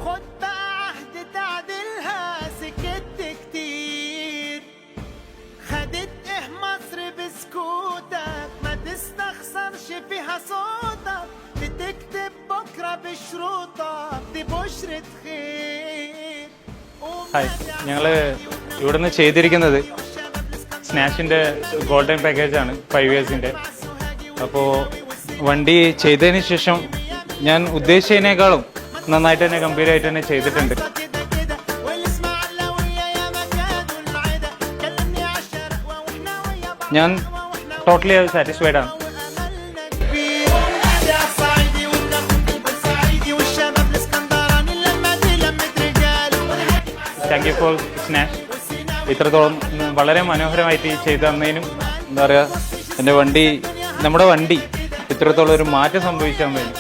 وخد بقى عهد تعدلها سكت كتير خدت ايه مصر بسكوتك ما تستخسرش فيها صوتك بتكتب بكرة بشروطك دي بشرة خير ഹായ്, ഞങ്ങൾ ഇവിടുന്ന് ചെയ്തിരിക്കുന്നത് സ്നാഷിൻ്റെ ഗോൾഡൻ പാക്കേജാണ് 5 ഇയേഴ്സിൻ്റെ. അപ്പോൾ വണ്ടി ചെയ്തതിന് ശേഷം ഞാൻ ഉദ്ദേശിച്ചതിനേക്കാളും നന്നായിട്ട് തന്നെ ഗംഭീരമായിട്ട് തന്നെ ചെയ്തിട്ടുണ്ട്. ഞാൻ ടോട്ടലി സാറ്റിസ്ഫൈഡ് ആണ്. താങ്ക് യു ഫോർ സ്നാഷ്. ഇത്രത്തോളം വളരെ മനോഹരമായിട്ട് ചെയ്തു തന്നതിനും എന്താ പറയുക, നമ്മുടെ വണ്ടി ഇത്രത്തോളം ഒരു മാറ്റം സംഭവിച്ചാൽ വേണ്ടി